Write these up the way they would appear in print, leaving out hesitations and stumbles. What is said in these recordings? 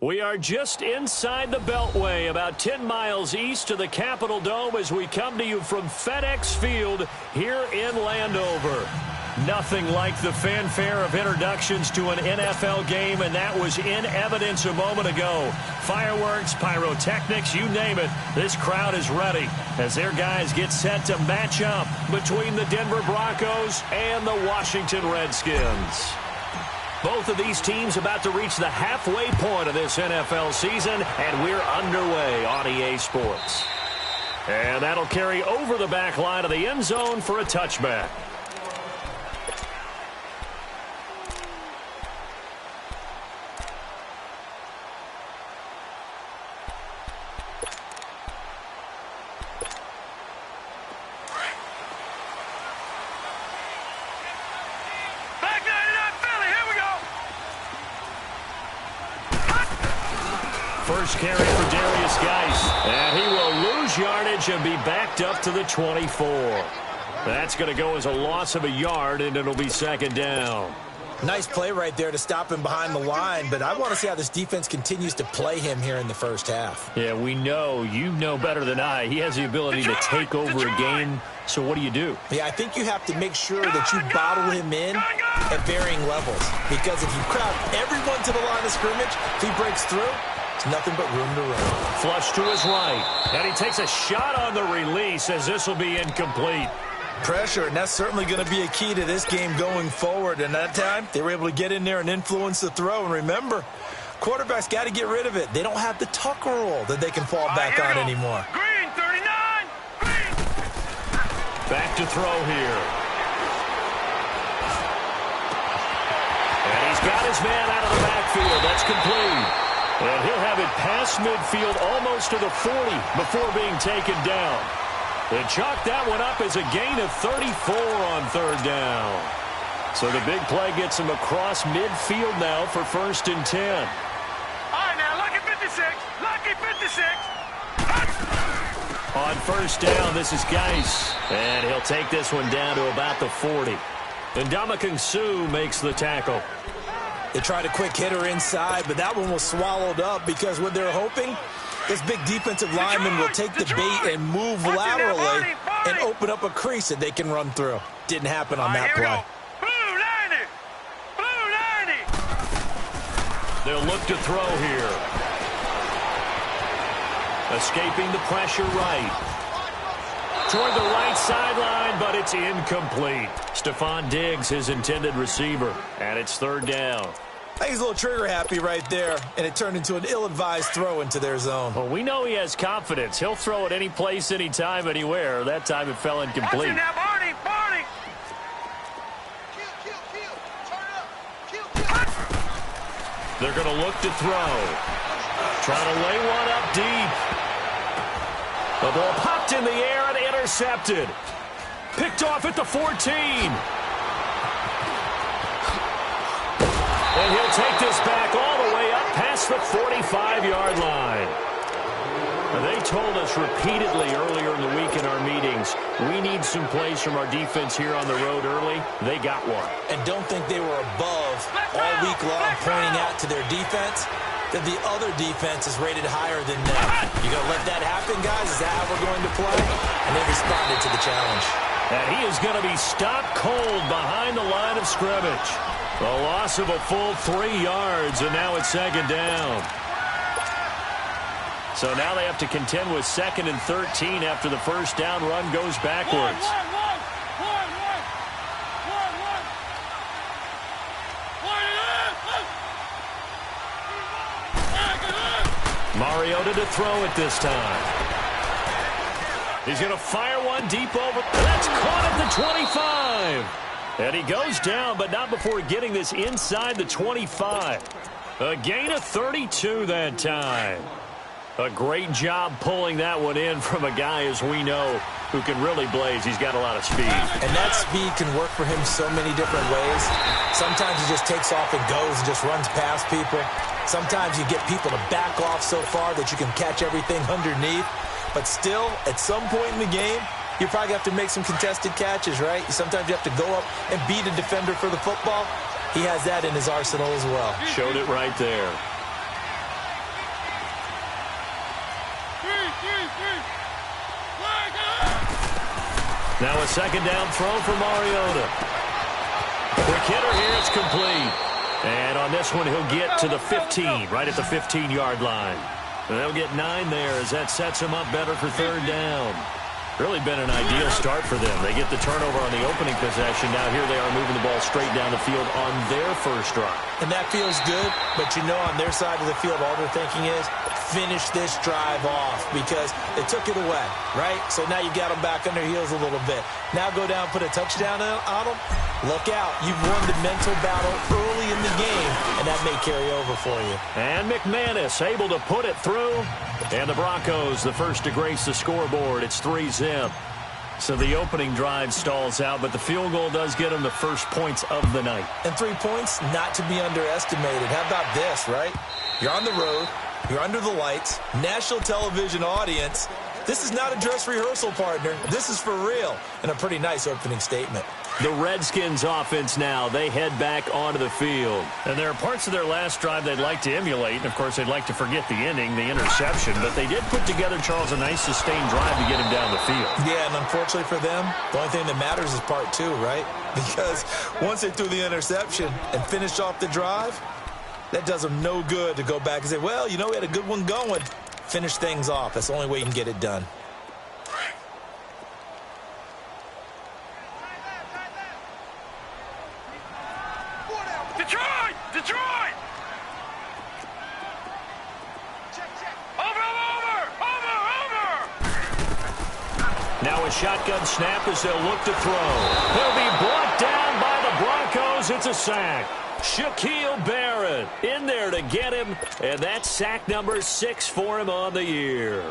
We are just inside the Beltway, about 10 miles east of the Capitol Dome as we come to you from FedEx Field here in Landover. Nothing like the fanfare of introductions to an NFL game, and that was in evidence a moment ago. Fireworks, pyrotechnics, you name it. This crowd is ready as their guys get set to match up between the Denver Broncos and the Washington Redskins. Both of these teams about to reach the halfway point of this NFL season, and we're underway on EA Sports. And that'll carry over the back line of the end zone for a touchback. First carry for Darius Geis, and he will lose yardage and be backed up to the 24. That's going to go as a loss of a yard, and it'll be second down. Nice play right there to stop him behind the line, but I want to see how this defense continues to play him here in the first half. Yeah, we know. You know better than I. He has the ability to take over a game, so what do? Yeah, I think you have to make sure that you bottle him in at varying levels, because if you crowd everyone to the line of scrimmage, if he breaks through, it's nothing but room to run. Flush to his right, and he takes a shot on the release as this will be incomplete. Pressure, and that's certainly going to be a key to this game going forward. And that time, they were able to get in there and influence the throw. And remember, quarterbacks got to get rid of it. They don't have the tuck roll that they can fall back on anymore. Green, 39! Green! Back to throw here. And he's got his man out of the backfield. That's complete. And he'll have it past midfield almost to the 40 before being taken down. They chalked that one up as a gain of 34 on third down. So the big play gets him across midfield now for 1st and 10. All right, now, lucky 56. Lucky 56. On 1st down, this is Geis. And he'll take this one down to about the 40. And Ndamukong Suh makes the tackle. They tried a quick hitter inside, but that one was swallowed up because what they're hoping, this big defensive lineman will take the bait and move laterally and open up a crease that they can run through. Didn't happen on that play. Blue 90! Blue 90! They'll look to throw here. Escaping the pressure right. Toward the right sideline, but it's incomplete. Stephon Diggs, his intended receiver, and it's 3rd down. I think he's a little trigger happy right there, and it turned into an ill-advised throw into their zone. Well, we know he has confidence. He'll throw it any place, anytime, anywhere. That time it fell incomplete. Now, Barney, Barney. They're going to look to throw. Trying to lay one up deep. The ball popped in the air and intercepted. Picked off at the 14. And he'll take this back all the way up past the 45-yard line. Now, they told us repeatedly earlier in the week in our meetings, we need some plays from our defense here on the road early. They got one. And don't think they were above all week long pointing out to their defense that the other defense is rated higher than them. You going to let that happen, guys? Is that how we're going to play? And they responded to the challenge. And he is going to be stopped cold behind the line of scrimmage. A loss of a full 3 yards, and now it's 2nd down. So now they have to contend with 2nd and 13 after the 1st down run goes backwards. Mariota to throw it this time. He's going to fire one deep over. That's caught at the 25. And he goes down, but not before getting this inside the 25. A gain of 32 that time. A great job pulling that one in from a guy, as we know, who can really blaze. He's got a lot of speed. And that speed can work for him so many different ways. Sometimes he just takes off and goes and just runs past people. Sometimes you get people to back off so far that you can catch everything underneath. But still, at some point in the game, you probably have to make some contested catches, right? Sometimes you have to go up and beat a defender for the football. He has that in his arsenal as well. Showed it right there. Now a second down throw for Mariota. Quick hitter here, it's complete. And on this one, he'll get to the 15, right at the 15-yard line. They'll get 9 there as that sets him up better for third down. Really been an ideal start for them. They get the turnover on the opening possession. Now here they are moving the ball straight down the field on their first drive. And that feels good, but you know on their side of the field, all they're thinking is finish this drive off because they took it away, right? So now you got them back on their heels a little bit. Now go down, put a touchdown on them. Look out. You've won the mental battle early in the game, and that may carry over for you. And McManus able to put it through. And the Broncos, the first to grace the scoreboard. It's 3-zip. So the opening drive stalls out, but the field goal does get them the first points of the night. And 3 points, not to be underestimated. How about this, right? You're on the road. You're under the lights. National television audience. This is not a dress rehearsal, partner. This is for real. And a pretty nice opening statement. The Redskins offense now, they head back onto the field. And there are parts of their last drive they'd like to emulate. And, of course, they'd like to forget the ending, the interception. But they did put together, Charles, a nice sustained drive to get him down the field. Yeah, and unfortunately for them, the only thing that matters is part 2, right? Because once they threw the interception and finished off the drive, that does them no good to go back and say, well, you know, we had a good one going. Finish things off. That's the only way you can get it done. Detroit! Detroit! Over! Now a shotgun snap as they'll look to throw. He'll be brought down by the Broncos. It's a sack. Shaquille Barrett in there to get him, and that's sack number 6 for him on the year.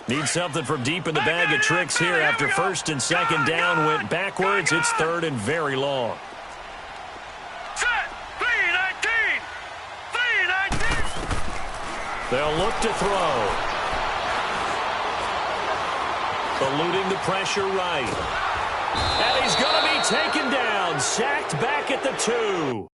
Need something from deep in the bag of tricks here after first and second down went backwards. It's third and very long. Set! 3-19! 3-19! They'll look to throw. Eluding the pressure right. And he's going to be taken down, sacked back at the 2.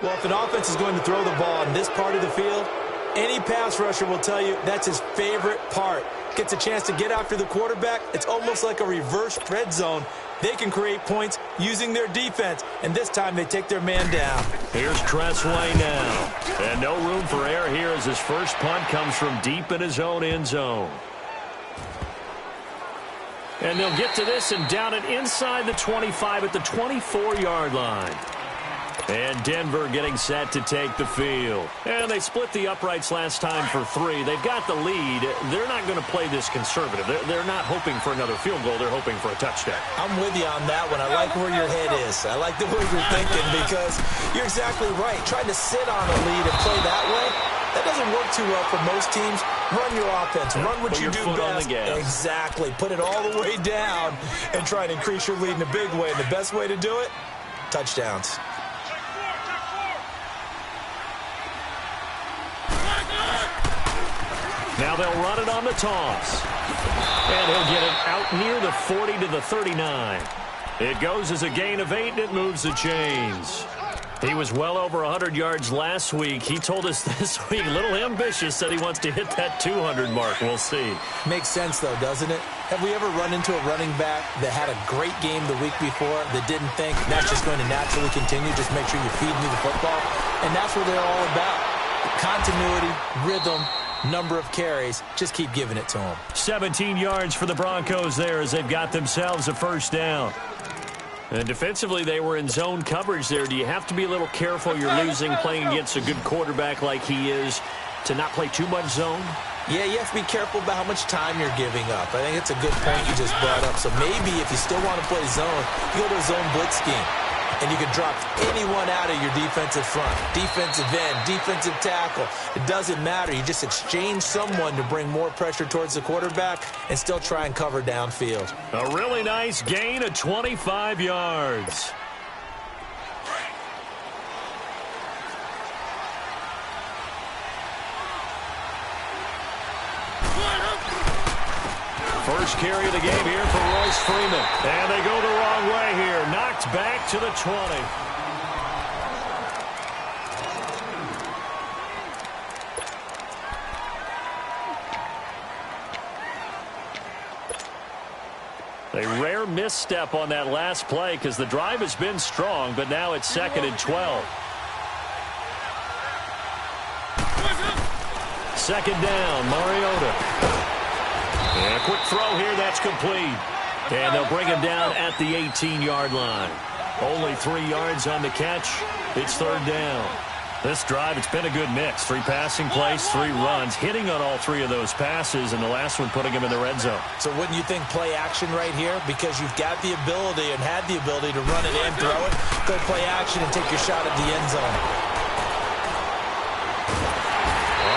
Well, if an offense is going to throw the ball in this part of the field, any pass rusher will tell you that's his favorite part. Gets a chance to get after the quarterback. It's almost like a reverse red zone. They can create points using their defense, and this time they take their man down. Here's Tressway now. And no room for error here as his first punt comes from deep in his own end zone. And they'll get to this and down it inside the 25 at the 24-yard line. And Denver getting set to take the field. And they split the uprights last time for 3. They've got the lead. They're not going to play this conservative. They're not hoping for another field goal. They're hoping for a touchdown. I'm with you on that one. I like where your head is. I like the way you're thinking because you're exactly right. Trying to sit on a lead and play that way, that doesn't work too well for most teams. Run your offense. Run what you do best. Exactly. Put it all the way down and try and increase your lead in a big way. And the best way to do it, touchdowns. Now they'll run it on the toss. And he'll get it out near the 40 to the 39. It goes as a gain of 8, and it moves the chains. He was well over 100 yards last week. He told us this week, a little ambitious, said he wants to hit that 200 mark. We'll see. Makes sense, though, doesn't it? Have we ever run into a running back that had a great game the week before that didn't think that's just going to naturally continue? Just make sure you feed me the football. And that's what they're all about. Continuity, rhythm, number of carries. Just keep giving it to them. 17 yards for the Broncos there as they've got themselves a first down. And defensively, they were in zone coverage there. Do you have to be a little careful? You're losing, playing against a good quarterback like he is, to not play too much zone? Yeah, you have to be careful about how much time you're giving up. I think it's a good point you just brought up. So maybe if you still want to play zone, you go to a zone blitz scheme. And you can drop anyone out of your defensive front, defensive end, defensive tackle. It doesn't matter. You just exchange someone to bring more pressure towards the quarterback and still try and cover downfield. A really nice gain of 25 yards. First carry of the game here for Royce Freeman. And they go the wrong way here. Knocked back to the 20. A rare misstep on that last play because the drive has been strong, but now it's 2nd and 12. Second down, Mariota. And a quick throw here, that's complete. And they'll bring him down at the 18-yard line. Only 3 yards on the catch. It's 3rd down. This drive, it's been a good mix. 3 passing plays, 3 runs, hitting on all 3 of those passes, and the last one putting him in the red zone. So wouldn't you think play action right here? Because you've got the ability and had the ability to run it and throw it. Go play action and take your shot at the end zone.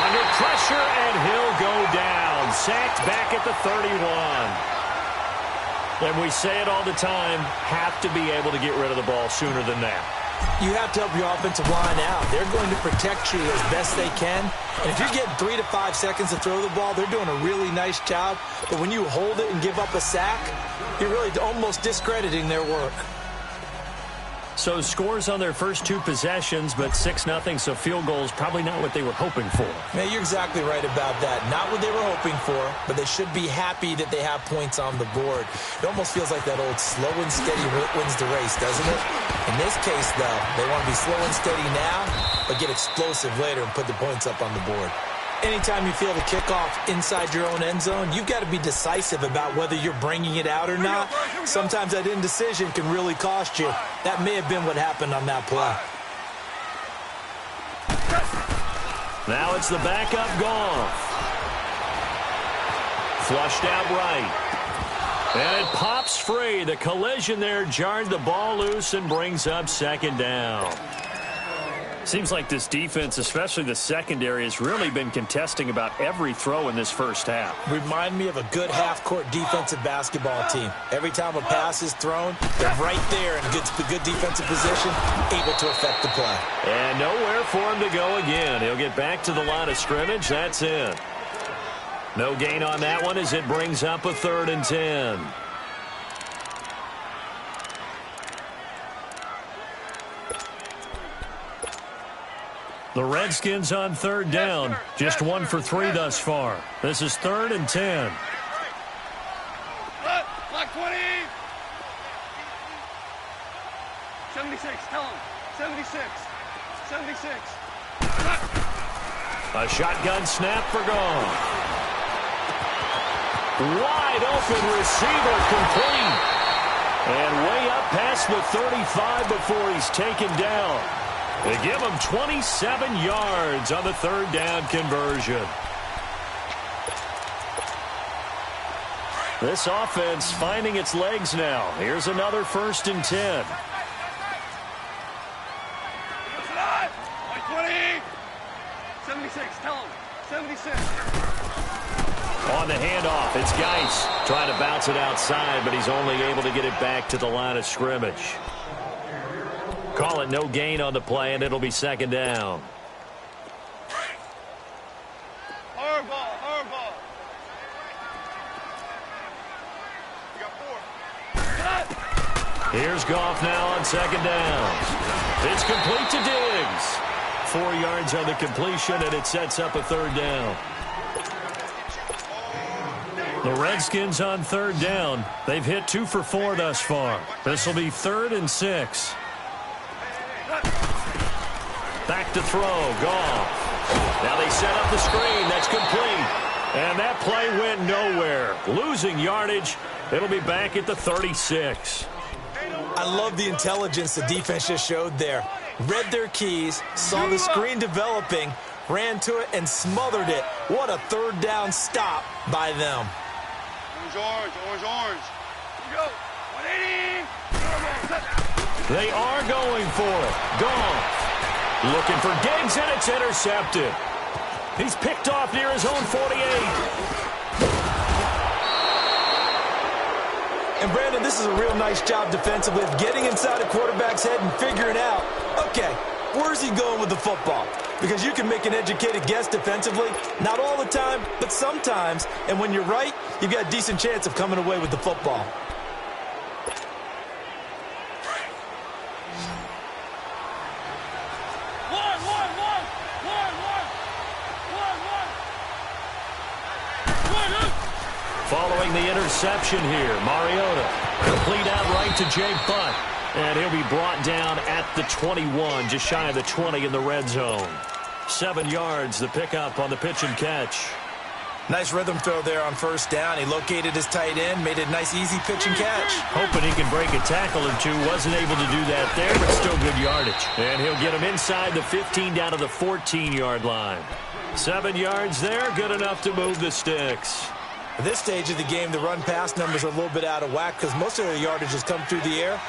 Under pressure, and he'll go down. Sacked back at the 31. And we say it all the time, have to be able to get rid of the ball sooner than that. You have to help your offensive line out. They're going to protect you as best they can. And if you're getting 3 to 5 seconds to throw the ball, they're doing a really nice job. But when you hold it and give up a sack, you're really almost discrediting their work. So scores on their first 2 possessions, but 6-0, so field goals probably not what they were hoping for. Yeah, you're exactly right about that. Not what they were hoping for, but they should be happy that they have points on the board. It almost feels like that old slow and steady wins the race, doesn't it? In this case, though, they want to be slow and steady now, but get explosive later and put the points up on the board. Anytime you feel the kickoff inside your own end zone, you've got to be decisive about whether you're bringing it out or not. Sometimes that indecision can really cost you. That may have been what happened on that play. Now it's the backup Goff. Flushed out right. And it pops free. The collision there jarred the ball loose and brings up 2nd down. Seems like this defense, especially the secondary, has really been contesting about every throw in this first half. Remind me of a good half-court defensive basketball team. Every time a pass is thrown, they're right there in good defensive position, able to affect the play. And nowhere for him to go again. He'll get back to the line of scrimmage. That's it. No gain on that one as it brings up a 3rd and 10. The Redskins on 3rd down. Just 1 for 3 thus far. This is 3rd and 10. Block 20. 76, tell him. 76. 76. A shotgun snap for Goff. Wide open receiver complete. And way up past the 35 before he's taken down. They give him 27 yards on the 3rd down conversion. This offense finding its legs now. Here's another 1st and 10. 76, tell him. 76. On the handoff, it's Geis trying to bounce it outside, but he's only able to get it back to the line of scrimmage. Call it no gain on the play, and it'll be 2nd down. Hardball. You got 4. Here's Goff now on 2nd down. It's complete to Diggs. 4 yards on the completion, and it sets up a 3rd down. The Redskins on 3rd down. They've hit 2 for 4 thus far. This will be 3rd and 6. Back to throw, Goff. Now they set up the screen. That's complete. And that play went nowhere. Losing yardage. It'll be back at the 36. I love the intelligence the defense just showed there. Read their keys, saw the screen developing, ran to it, and smothered it. What a 3rd down stop by them. Orange. You go. 180. They are going for it. Goff. Looking for Diggs, and it's intercepted. He's picked off near his own 48. And, Brandon, this is a real nice job defensively of getting inside a quarterback's head and figuring out, okay, where's he going with the football? because you can make an educated guess defensively. Not all the time, but sometimes. And when you're right, you've got a decent chance of coming away with the football. Following the interception here, Mariota complete out right to Jake Butt. And he'll be brought down at the 21, just shy of the 20 in the red zone. 7 yards, the pickup on the pitch and catch. Nice rhythm throw there on first down. He located his tight end, made it a nice, easy pitch and catch. Hoping he can break a tackle or two. Wasn't able to do that there, but still good yardage. And he'll get him inside the 15 down to the 14-yard line. 7 yards there, good enough to move the sticks. At this stage of the game, the run-pass numbers are a little bit out of whack because most of their yardage has come through the air.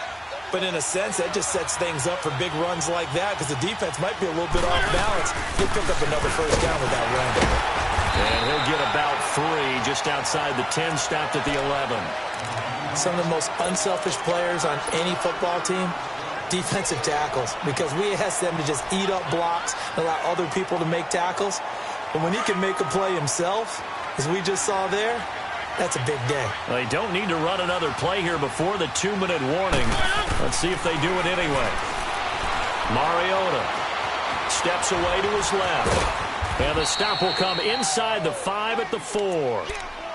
But in a sense, that just sets things up for big runs like that because the defense might be a little bit off balance. He'll pick up another first down with that run. And he'll get about 3 just outside the 10, stopped at the 11. Some of the most unselfish players on any football team, defensive tackles, because we ask them to just eat up blocks, allow other people to make tackles. But when he can make a play himself, as we just saw there, that's a big day. They don't need to run another play here before the 2-minute warning. Let's see if they do it anyway. Mariota steps away to his left. And the stop will come inside the 5 at the 4.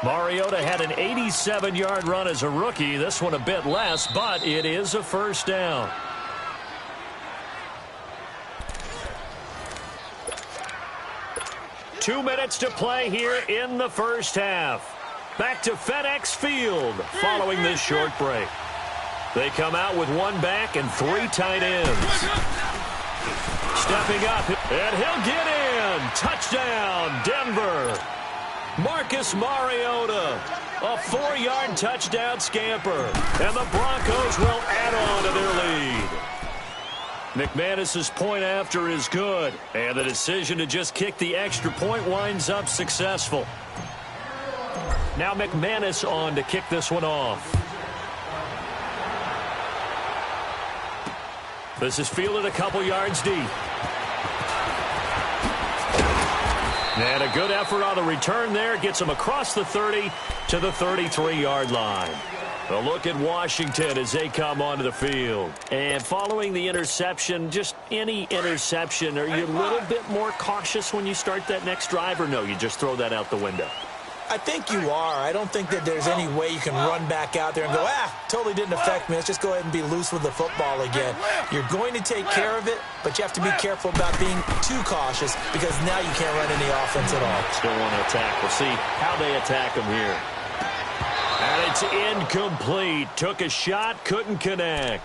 Mariota had an 87-yard run as a rookie. This one a bit less, but it is a first down. Two minutes to play here in the first half. Back to FedEx Field following this short break. They come out with 1 back and 3 tight ends. Stepping up, and he'll get in. Touchdown, Denver. Marcus Mariota, a 4-yard touchdown scamper. And the Broncos will add on to their lead. McManus's point after is good, and the decision to just kick the extra point winds up successful. Now McManus on to kick this one off. This is fielded a couple yards deep. And a good effort on the return there. Gets him across the 30 to the 33-yard line. A look at Washington as they come onto the field. And following the interception, just any interception, are you a little bit more cautious when you start that next drive, or no, you just throw that out the window? I think you are. I don't think that there's any way you can run back out there and go, totally didn't affect me. Let's just go ahead and be loose with the football again. You're going to take care of it, but you have to be careful about being too cautious because now you can't run any offense at all. Still want to attack. We'll see how they attack him here. And it's incomplete. Took a shot, couldn't connect.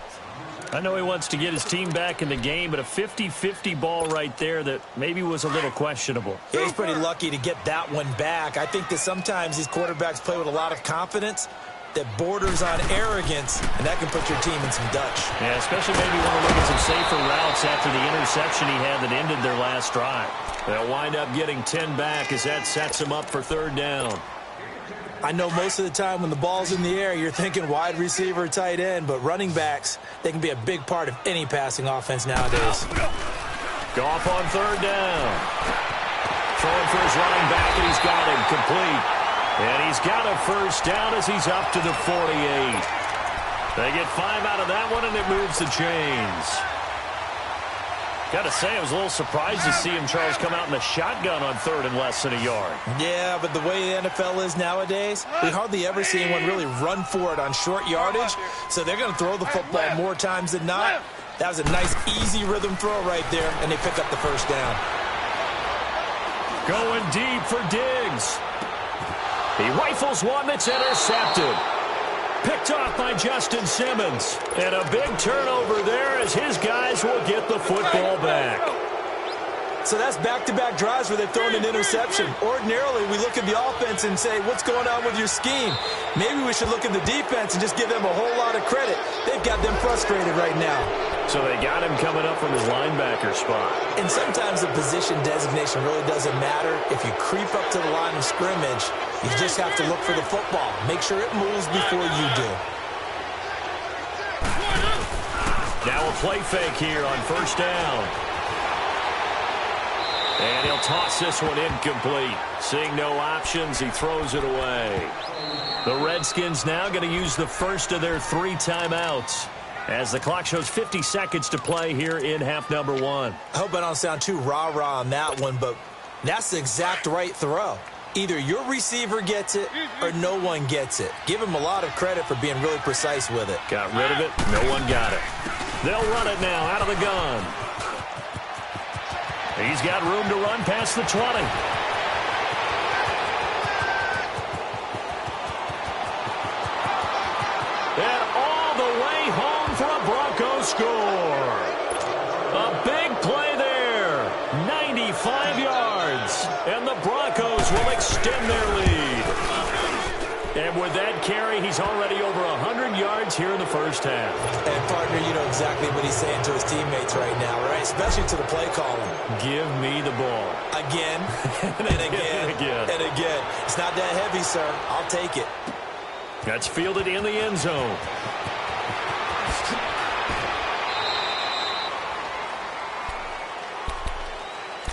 I know he wants to get his team back in the game, but a 50-50 ball right there that maybe was a little questionable. Yeah, he's pretty lucky to get that one back. I think that sometimes these quarterbacks play with a lot of confidence that borders on arrogance, and that can put your team in some Dutch. Yeah, especially maybe want to look at some safer routes after the interception he had that ended their last drive. They'll wind up getting 10 back as that sets them up for 3rd down. I know most of the time when the ball's in the air, you're thinking wide receiver, tight end, but running backs, they can be a big part of any passing offense nowadays. Goff on 3rd down. Throwing for his running back, and he's got him complete. And he's got a first down as he's up to the 48. They get 5 out of that one, and it moves the chains. Got to say, I was a little surprised to see him, Charles, come out in the shotgun on 3rd and less than a yard. Yeah, but the way the NFL is nowadays, we hardly ever see anyone really run for it on short yardage, so they're going to throw the football more times than not. That was a nice, easy rhythm throw right there, and they pick up the first down. Going deep for Diggs. He rifles one that's intercepted. Picked off by Justin Simmons. And a big turnover there as his guys will get the football back. So that's back-to-back drives where they've thrown an interception. Ordinarily, we look at the offense and say, what's going on with your scheme? Maybe we should look at the defense and just give them a whole lot of credit. They've got them frustrated right now. So they got him coming up from his linebacker spot. And sometimes the position designation really doesn't matter. If you creep up to the line of scrimmage, you just have to look for the football. Make sure it moves before you do. Now a play fake here on 1st down. And he'll toss this one incomplete. Seeing no options, he throws it away. The Redskins now going to use the first of their 3 timeouts as the clock shows 50 seconds to play here in half number 1. I hope I don't sound too rah-rah on that one, but that's the exact right throw. Either your receiver gets it or no one gets it. Give him a lot of credit for being really precise with it. Got rid of it. No one got it. They'll run it now out of the gun. He's got room to run past the 20. And all the way home for a Broncos score. A big play there. 95 yards. And the Broncos will extend their lead. And with that carry, he's already over 100 yards here in the first half. And, partner, you know exactly what he's saying to his teammates right now, right? Especially to the play caller. Give me the ball. Again, and again, and again. It's not that heavy, sir. I'll take it. That's fielded in the end zone.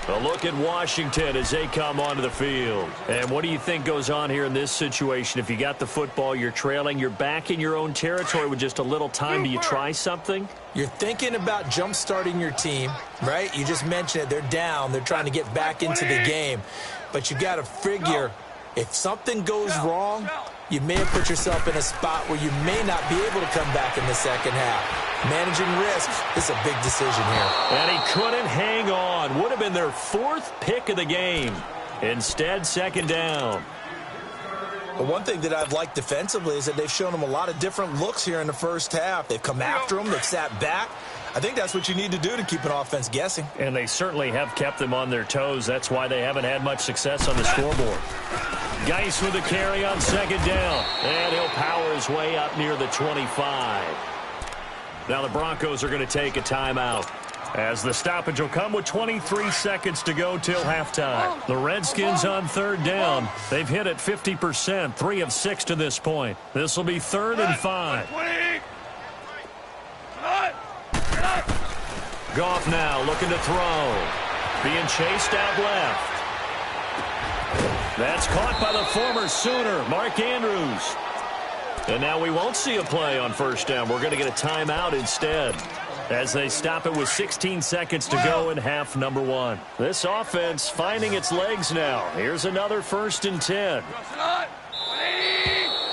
A look at Washington as they come onto the field. And what do you think goes on here in this situation? If you got the football, you're trailing, you're back in your own territory with just a little time. Do you try something? You're thinking about jump-starting your team, right? You just mentioned it. They're down. They're trying to get back into the game. But you got to figure if something goes wrong, you may have put yourself in a spot where you may not be able to come back in the second half. Managing risk is a big decision here. And he couldn't hang on. Would have been their 4th pick of the game. Instead, second down. But one thing that I've liked defensively is that they've shown them a lot of different looks here in the first half. They've come after them. They've sat back. I think that's what you need to do to keep an offense guessing. And they certainly have kept them on their toes. That's why they haven't had much success on the scoreboard. Geis with the carry on second down. And he'll power his way up near the 25. Now the Broncos are going to take a timeout, as the stoppage will come with 23 seconds to go till halftime. The Redskins on third down. They've hit it 50%, 3 of 6 to this point. This will be 3rd and 5. Goff now looking to throw. Being chased out left. That's caught by the former Sooner, Mark Andrews. And now we won't see a play on first down. We're going to get a timeout instead, as they stop it with 16 seconds to go in half number 1. This offense finding its legs now. Here's another 1st and 10.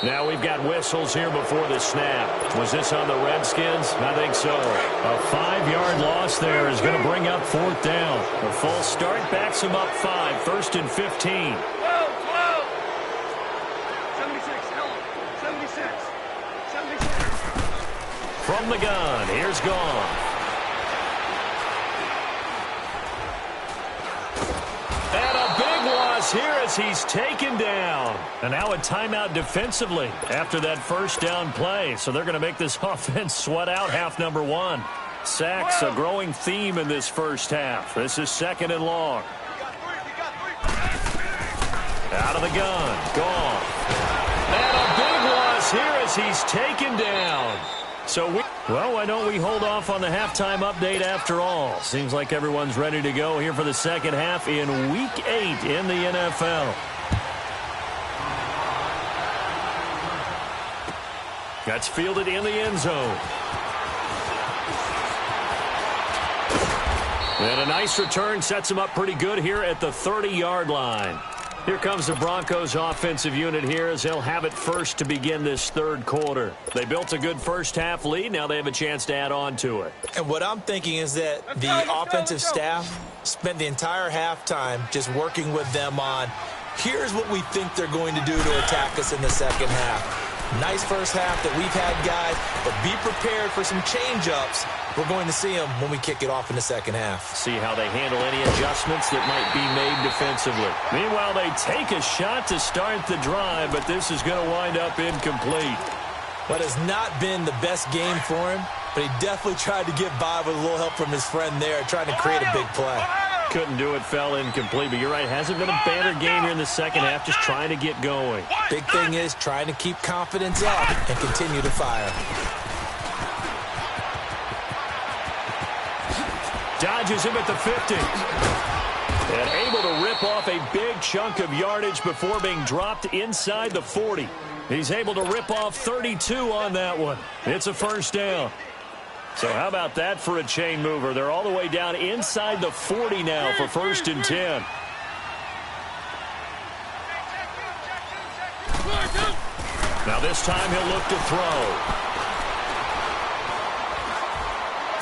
Now we've got whistles here before the snap. Was this on the Redskins? I think so. A 5-yard loss there is going to bring up 4th down. The false start backs him up 5, 1st and 15. From the gun, here's Goff. And a big loss here as he's taken down. And now a timeout defensively after that first down play. So they're going to make this offense sweat out half number 1. Sacks, a growing theme in this first half. This is 2nd and long. Out of the gun, Goff. And a big loss here as he's taken down. So, why don't we hold off on the halftime update after all? Seems like everyone's ready to go here for the second half in Week 8 in the NFL. That's fielded in the end zone. And a nice return sets him up pretty good here at the 30-yard line. Here comes the Broncos offensive unit here as they'll have it first to begin this 3rd quarter. They built a good first half lead. Now they have a chance to add on to it. And what I'm thinking is that the offensive staff spent the entire halftime just working with them on, here's what we think they're going to do to attack us in the second half. Nice first half that we've had, guys, but be prepared for some change-ups. We're going to see them when we kick it off in the second half. See how they handle any adjustments that might be made defensively. Meanwhile, they take a shot to start the drive, but this is going to wind up incomplete. What has not been the best game for him, but he definitely tried to get by with a little help from his friend there, trying to create a big play. Couldn't do it, fell incomplete, but you're right, hasn't been a banner game here in the second half, just trying to get going. Big thing is trying to keep confidence up and continue to fire. Dodges him at the 50. And able to rip off a big chunk of yardage before being dropped inside the 40. He's able to rip off 32 on that one. It's a first down. So how about that for a chain mover? They're all the way down inside the 40 now for 1st and 10. Now this time he'll look to throw.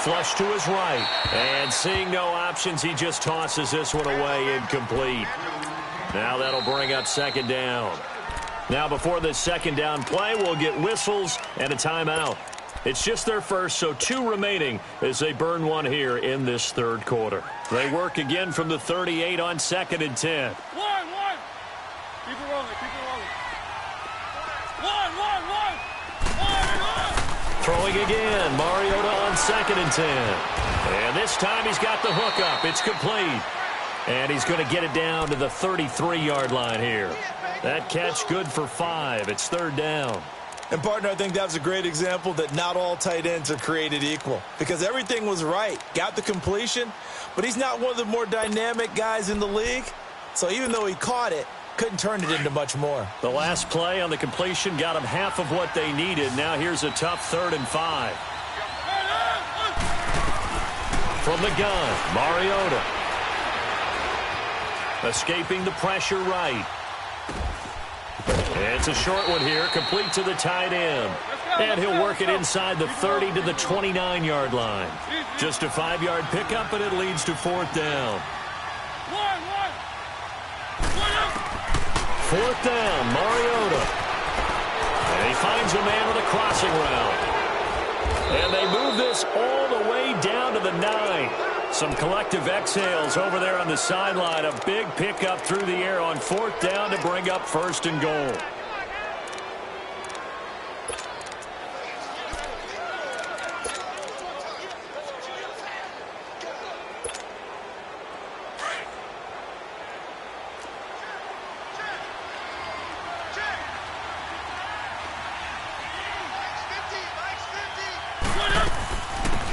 Flush to his right. And seeing no options, he just tosses this one away, incomplete. Now that'll bring up 2nd down. Now before this 2nd down play, we'll get whistles and a timeout. It's just their first, so 2 remaining as they burn one here in this 3rd quarter. They work again from the 38 on 2nd and 10. One. Keep it rolling. One. Throwing again, Mariota on 2nd and 10. And this time he's got the hook up. It's complete. And he's going to get it down to the 33-yard line here. That catch good for 5. It's 3rd down. And, partner, I think that's a great example that not all tight ends are created equal. Because everything was right. Got the completion, but he's not one of the more dynamic guys in the league. So even though he caught it, couldn't turn it into much more. The last play on the completion got them half of what they needed. Now here's a tough 3rd and 5. From the gun, Mariota. Escaping the pressure right. It's a short one here, complete to the tight end. And he'll work it inside the 30 to the 29-yard line. Just a 5-yard pickup, and it leads to 4th down. 4th down, Mariota. And he finds a man with a crossing route. And they move this all the way down to the 9. Some collective exhales over there on the sideline. A big pickup through the air on 4th down to bring up 1st and goal.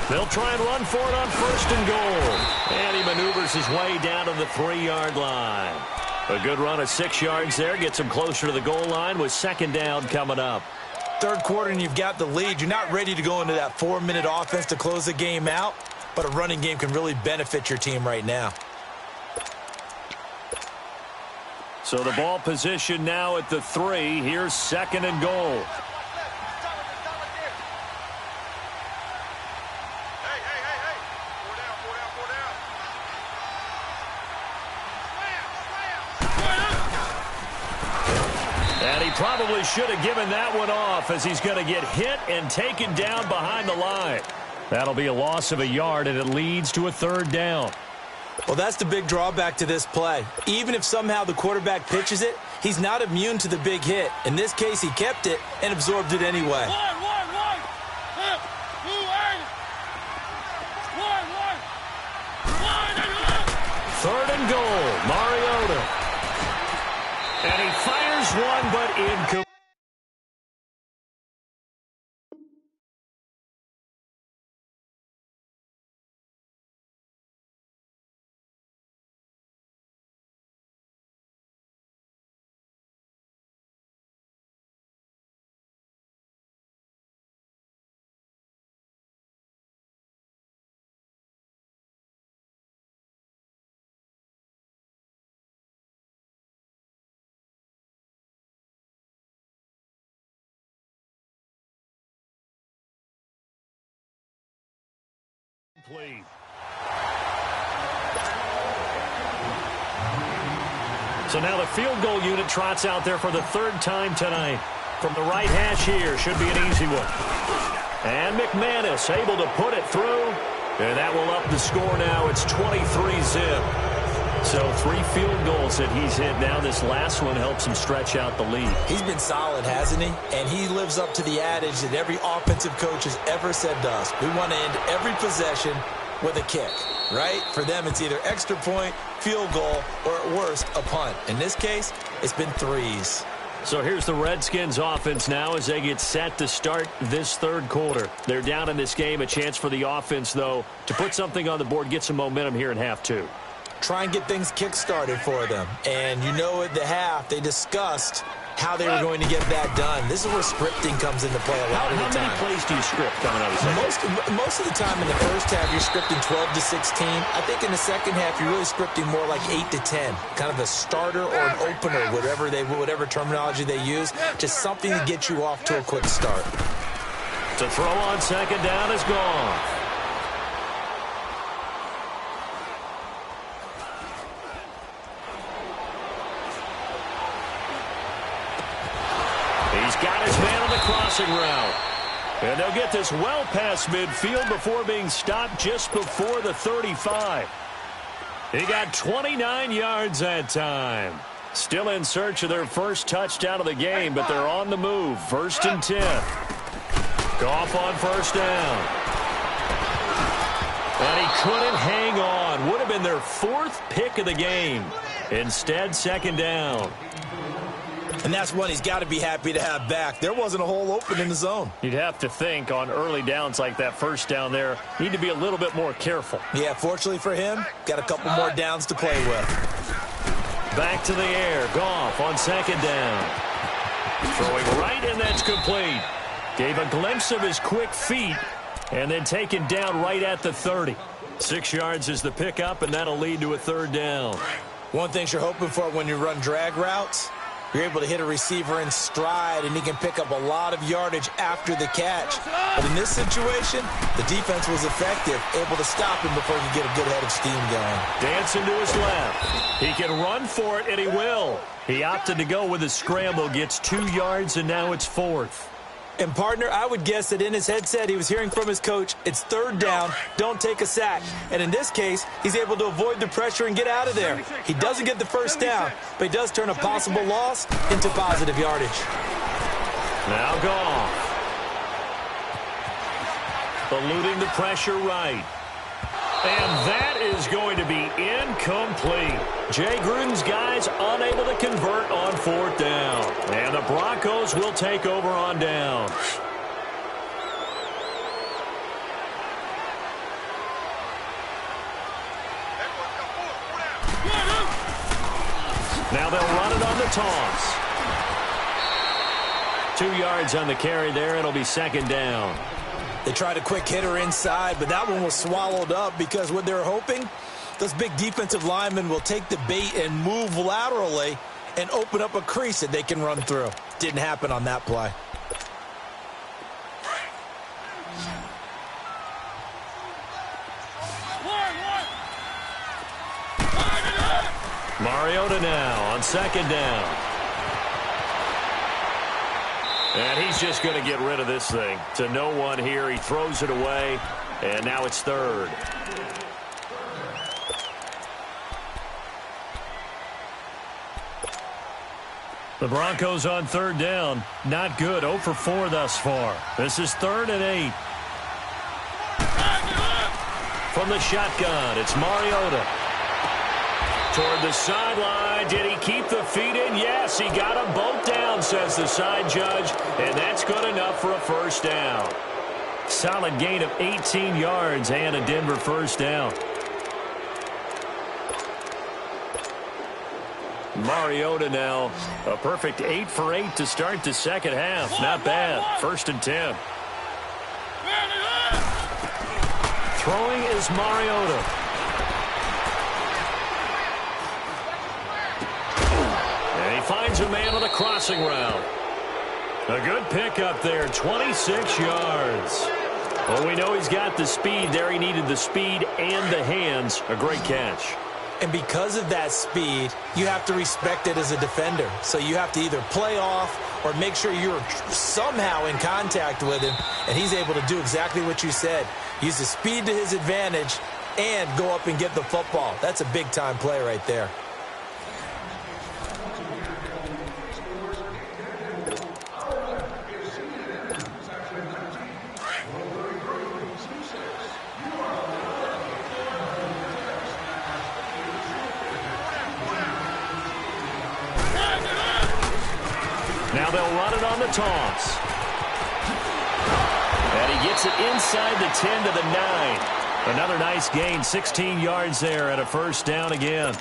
They'll try and run for it on 1st and goal. And he maneuvers his way down to the 3-yard line. A good run of 6 yards there. Gets him closer to the goal line with 2nd down coming up. 3rd quarter and you've got the lead. You're not ready to go into that 4-minute offense to close the game out. But a running game can really benefit your team right now. So the ball position now at the 3. Here's 2nd and goal. Probably should have given that one off as he's going to get hit and taken down behind the line. That'll be a loss of a yard, and it leads to a 3rd down. Well, that's the big drawback to this play. Even if somehow the quarterback pitches it, he's not immune to the big hit. In this case, he kept it and absorbed it anyway. Third and goal, Mariota. And he fires one, but incomplete. So now the field goal unit trots out there for the 3rd time tonight. From the right hash here, should be an easy one. And McManus able to put it through. And that will up the score now. It's 23-zip. So 3 field goals that he's hit now. This last one helps him stretch out the lead. He's been solid, hasn't he? And he lives up to the adage that every offensive coach has ever said to us. We want to end every possession with a kick, right? For them, it's either extra point, field goal, or at worst, a punt. In this case, it's been 3s. So here's the Redskins offense now as they get set to start this 3rd quarter. They're down in this game. A chance for the offense, though, to put something on the board, get some momentum here in half 2. try and get things kick-started for them. And you know at the half, they discussed how they were going to get that done. This is where scripting comes into play a lot of the time. How many plays do you script coming out of the second? Most of the time in the first half, you're scripting 12 to 16. I think in the second half, you're really scripting more like 8 to 10. Kind of a starter or an opener, whatever terminology they use. Just something to get you off to a quick start. To throw on second down is gone. He's got his man on the crossing route. And they'll get this well past midfield before being stopped just before the 35. He got 29 yards that time. Still in search of their first touchdown of the game, but they're on the move. 1st and 10. Goff on first down. And he couldn't hang on. Would have been their 4th pick of the game. Instead, second down. And that's one he's got to be happy to have back. There wasn't a hole open in the zone. You'd have to think on early downs like that first down there, need to be a little bit more careful. Yeah, fortunately for him, got a couple more downs to play with. Back to the air. Goff on second down. Throwing right, and that's complete. Gave a glimpse of his quick feet, and then taken down right at the 30. 6 yards is the pickup, and that'll lead to a 3rd down. One thing you're hoping for when you run drag routes, you're able to hit a receiver in stride, and he can pick up a lot of yardage after the catch. But in this situation, the defense was effective, able to stop him before he could get a good head of steam going. Dancing to his left. He can run for it, and he will. He opted to go with a scramble, gets 2 yards, and now it's 4th. And, partner, I would guess that in his headset he was hearing from his coach, it's 3rd down, don't take a sack. And in this case, he's able to avoid the pressure and get out of there. He doesn't get the first down, but he does turn a possible loss into positive yardage. Now Goff. Eluding the pressure right. And that is going to be incomplete. Jay Gruden's guys unable to convert on 4th down. And the Broncos will take over on downs. Now they'll run it on the toss. 2 yards on the carry there. It'll be second down. They tried a quick hitter inside, but that one was swallowed up because what they're hoping, those big defensive linemen will take the bait and move laterally and open up a crease that they can run through. Didn't happen on that play. Mariota now on second down. And he's just going to get rid of this thing. To no one here. He throws it away. And now it's 3rd. The Broncos on 3rd down. Not good. 0 for 4 thus far. This is 3rd and 8. From the shotgun, it's Mariota. Toward the sideline. Did he keep the feet in? Yes, he got them both down, says the side judge. And that's good enough for a first down. Solid gain of 18 yards and a Denver first down. Mariota now a perfect 8 for 8 to start the second half. Not bad. 1st and 10. Throwing is Mariota. Finds a man on the crossing route. A good pickup there, 26 yards. Well, we know he's got the speed there. He needed the speed and the hands. A great catch. And because of that speed, you have to respect it as a defender. So you have to either play off or make sure you're somehow in contact with him. And he's able to do exactly what you said. Use the speed to his advantage and go up and get the football. That's a big-time play right there. Now they'll run it on the toss. And he gets it inside the 10 to the 9. Another nice gain, 16 yards there and a first down again.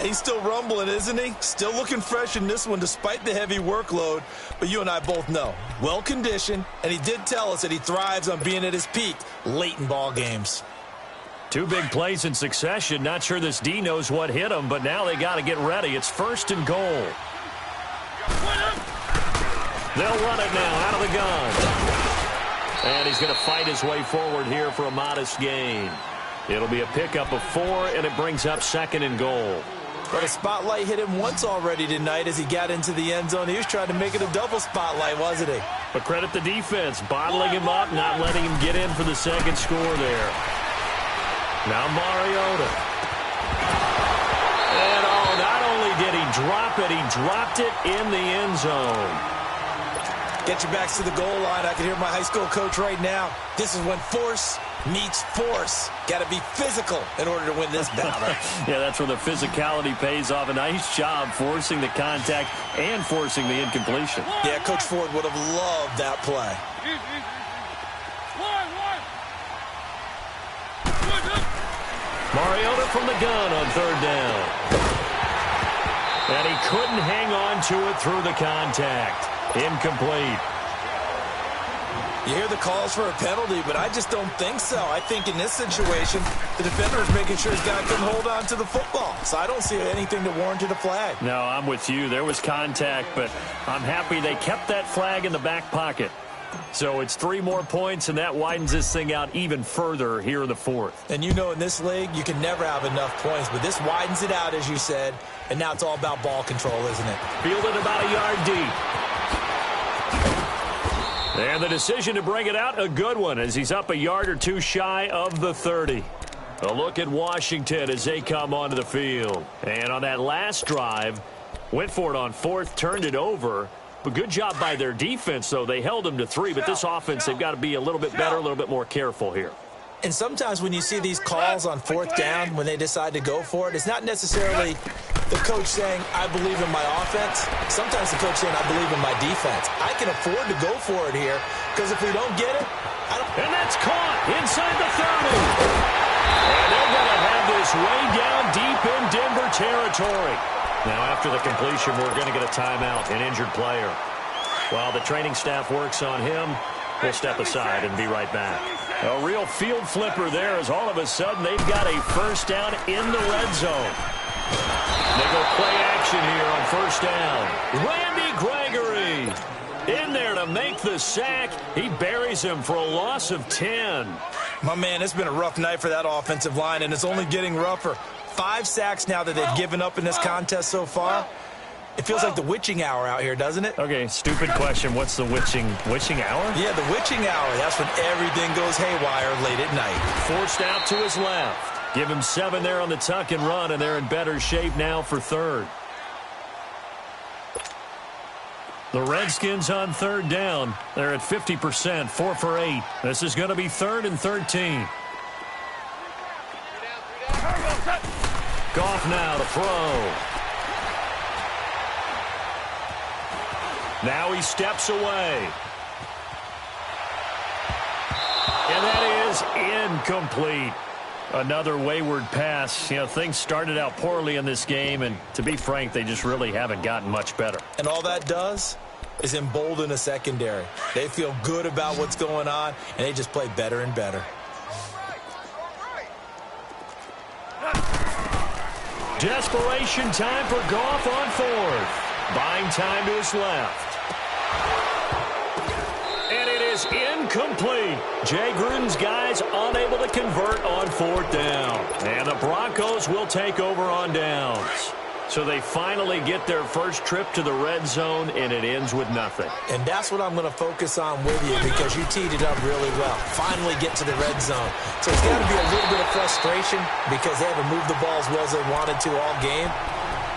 He's still rumbling, isn't he? Still looking fresh in this one despite the heavy workload. But you and I both know, well-conditioned, and he did tell us that he thrives on being at his peak late in ball games. Two big plays in succession. Not sure this D knows what hit him, but now they got to get ready. It's first and goal. They'll run it now out of the gun. And he's going to fight his way forward here for a modest gain. It'll be a pickup of 4, and it brings up second and goal. But a spotlight hit him once already tonight as he got into the end zone. He was trying to make it a double spotlight, wasn't he? But credit the defense, bottling him up, not letting him get in for the second score there. Now Mariota. And not only did he drop it, he dropped it in the end zone. Get your backs to the goal line. I can hear my high school coach right now. This is when force meets force. Got to be physical in order to win this battle. Yeah, that's where the physicality pays off. A nice job forcing the contact and forcing the incompletion. Yeah, Coach Ford would have loved that play. Mariota from the gun on third down. And he couldn't hang on to it through the contact. Incomplete. You hear the calls for a penalty, but I just don't think so. I think in this situation, the defender is making sure his guy couldn't hold on to the football. So I don't see anything to warrant a flag. No, I'm with you. There was contact, but I'm happy they kept that flag in the back pocket. So it's 3 more points, and that widens this thing out even further here in the fourth. And you know in this league, you can never have enough points, but this widens it out, as you said, and now it's all about ball control, isn't it? Fielded about a yard deep. And the decision to bring it out, a good one, as he's up a yard or 2 shy of the 30. A look at Washington as they come onto the field. And on that last drive, went for it on 4th, turned it over. But good job by their defense, though. They held them to 3, but this offense, they've got to be a little bit better, a little bit more careful here. And sometimes when you see these calls on 4th down, when they decide to go for it, it's not necessarily the coach saying, I believe in my offense. Sometimes the coach saying, I believe in my defense. I can afford to go for it here, because if we don't get it, I don't... And that's caught inside the 30. And they're going to have this way down deep in Denver territory. Now, after the completion, we're going to get a timeout, an injured player. While the training staff works on him, we'll step aside and be right back. A real field flipper there as all of a sudden they've got a first down in the red zone. They go play action here on first down. Randy Gregory in there to make the sack. He buries him for a loss of 10. My man, it's been a rough night for that offensive line, and it's only getting rougher. 5 sacks now that they've given up in this contest so far. It feels like the witching hour out here, doesn't it? Okay, stupid question. What's the witching hour? Yeah, the witching hour. That's when everything goes haywire late at night. Forced out to his left. Give him 7 there on the tuck and run, and they're in better shape now for 3rd. The Redskins on 3rd down. They're at 50%, 4 for 8. This is going to be 3rd and 13. Goff now to throw. Now he steps away. And that is incomplete. Another wayward pass. You know, things started out poorly in this game, and to be frank, they just really haven't gotten much better. And all that does is embolden a secondary. They feel good about what's going on, and they just play better and better. Desperation time for Goff on 4th. Buying time to his left. And it is incomplete. Jay Gruden's guys unable to convert on 4th down. And the Broncos will take over on downs. So they finally get their first trip to the red zone, and it ends with nothing. And that's what I'm going to focus on with you, because you teed it up really well. Finally get to the red zone. So it's got to be a little bit of frustration because they haven't moved the ball as well as they wanted to all game.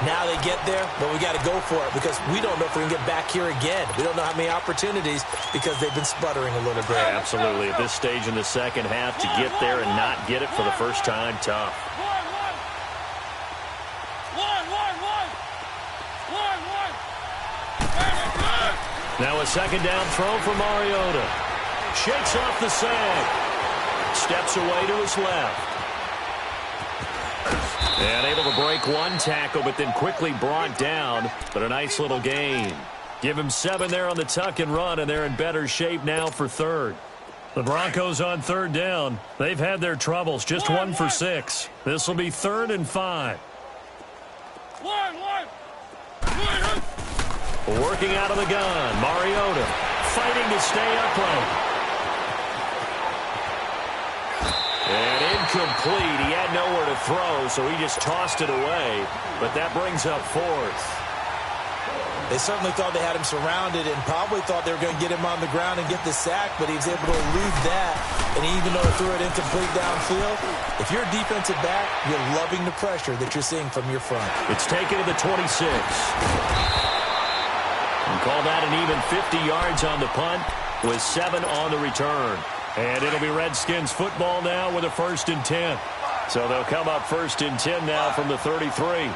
Now they get there, but we got to go for it because we don't know if we can get back here again. We don't know how many opportunities because they've been sputtering a little bit. Absolutely. At this stage in the second half, to get there and not get it for the first time, tough. Now a second down throw for Mariota. Shakes off the sack. Steps away to his left. And able to break one tackle, but then quickly brought down. But a nice little gain. Give him 7 there on the tuck and run, and they're in better shape now for third. The Broncos on third down. They've had their troubles, just 1 for 6. This will be 3rd and 5. Working out of the gun, Mariota fighting to stay upright. And incomplete. He had nowhere to throw, so he just tossed it away. But that brings up 4th. They certainly thought they had him surrounded and probably thought they were going to get him on the ground and get the sack, but he was able to elude that. And even though he threw it incomplete downfield, if you're a defensive back, you're loving the pressure that you're seeing from your front. It's taken to the 26. And call that an even 50 yards on the punt with 7 on the return. And it'll be Redskins football now with a 1st and 10. So they'll come up 1st and 10 now from the 33.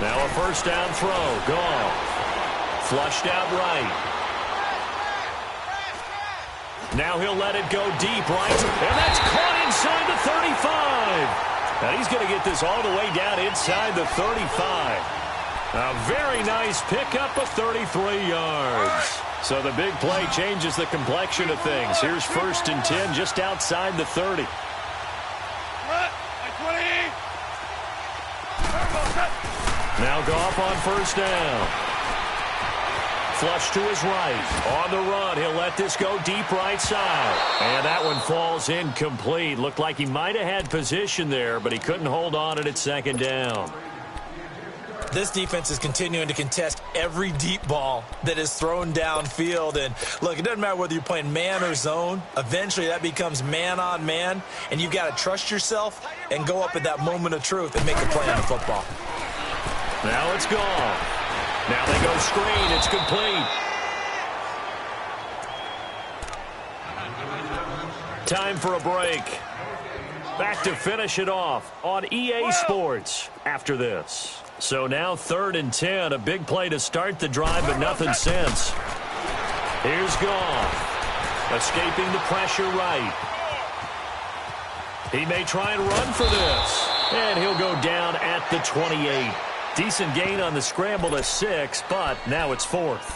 Now a 1st down throw. Gone. Flushed out right. Now he'll let it go deep right. And that's caught inside the 35. And he's going to get this all the way down inside the 35. A very nice pickup of 33 yards. So the big play changes the complexion of things. Here's 1st and 10 just outside the 30. Now Goff on 1st down. Flush to his right. On the run, he'll let this go deep right side. And that one falls incomplete. Looked like he might have had position there, but he couldn't hold on it at 2nd down. This defense is continuing to contest every deep ball that is thrown downfield. And, look, it doesn't matter whether you're playing man or zone. Eventually, that becomes man on man. And you've got to trust yourself and go up at that moment of truth and make a play on the football. Now it's gone. Now they go screen. It's complete. Time for a break. Back to finish it off on EA Sports after this. So now 3rd and 10. A big play to start the drive, but nothing since. Here's Goff. Escaping the pressure right. He may try and run for this. And he'll go down at the 28. Decent gain on the scramble to 6, but now it's 4th.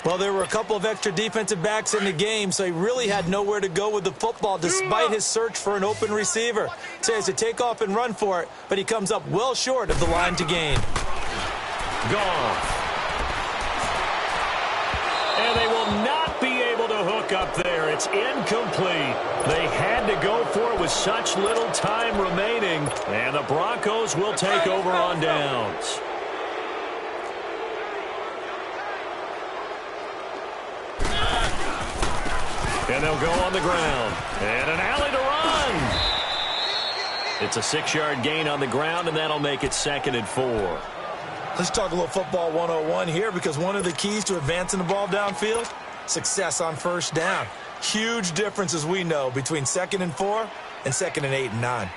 Well, there were a couple of extra defensive backs in the game, so he really had nowhere to go with the football despite his search for an open receiver. So he has to take off and run for it, but he comes up well short of the line to gain. Goff. And they will not be able to hook up there. It's incomplete. They had to go for it with such little time remaining, and the Broncos will take over on downs. And they'll go on the ground. And an alley to run. It's a 6-yard gain on the ground, and that'll make it 2nd and 4. Let's talk a little football 101 here, because one of the keys to advancing the ball downfield, success on 1st down. Huge difference, as we know, between 2nd and 4 and 2nd and 8 and 9.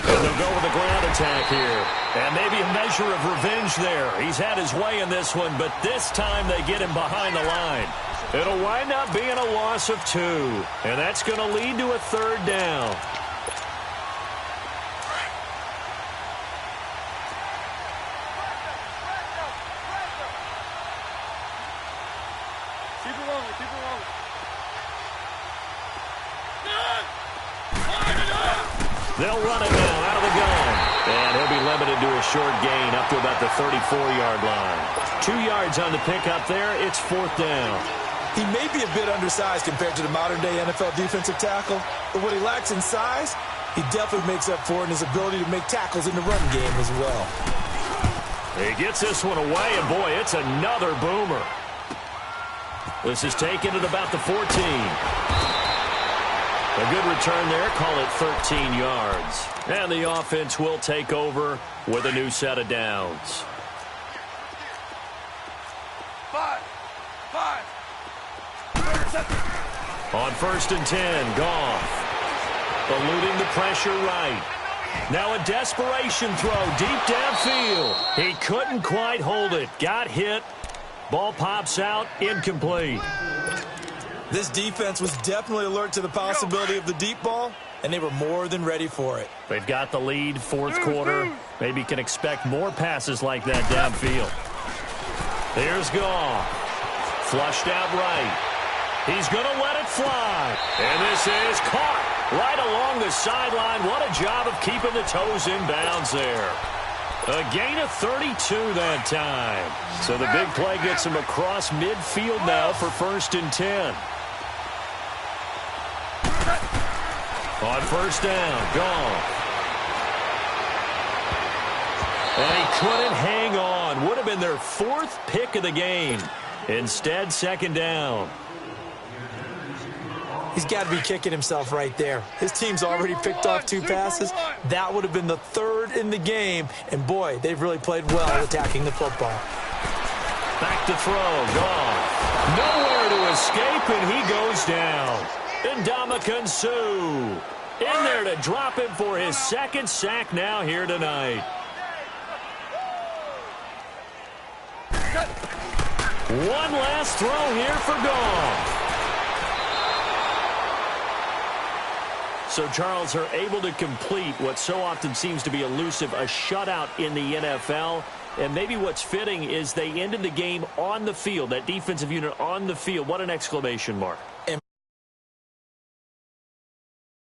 And they'll go with a ground attack here. And maybe a measure of revenge there. He's had his way in this one, but this time they get him behind the line. It'll wind up being a loss of 2. And that's going to lead to a 3rd down. Keep it rolling, keep it rolling. They'll run it now out of the gun. And he'll be limited to a short gain up to about the 34-yard line. 2 yards on the pickup there. It's 4th down. He may be a bit undersized compared to the modern-day NFL defensive tackle, but what he lacks in size, he definitely makes up for in his ability to make tackles in the run game as well. He gets this one away, and boy, it's another boomer. This is taken at about the 14. A good return there. Call it 13 yards. And the offense will take over with a new set of downs. 5. On 1st and 10, Goff. Eluding the pressure right. Now a desperation throw deep downfield. He couldn't quite hold it. Got hit. Ball pops out. Incomplete. This defense was definitely alert to the possibility of the deep ball, and they were more than ready for it. They've got the lead, fourth quarter. Maybe can expect more passes like that downfield. Here's Goff. Flushed out right. He's going to let it fly. And this is caught right along the sideline. What a job of keeping the toes in bounds there. A gain of 32 that time. So the big play gets him across midfield now for 1st and 10. On 1st down, Goff. And he couldn't hang on. Would have been their 4th pick of the game. Instead, 2nd down. He's got to be kicking himself right there. His team's already picked off 2 passes. That would have been the 3rd in the game. And, boy, they've really played well attacking the football. Back to throw. Goff. Nowhere to escape, and he goes down. Ndamukong Suh in there to drop him for his 2nd sack now here tonight. One last throw here for Goff. So Charles are able to complete what so often seems to be elusive, a shutout in the NFL. And maybe what's fitting is they ended the game on the field, that defensive unit on the field. What an exclamation mark.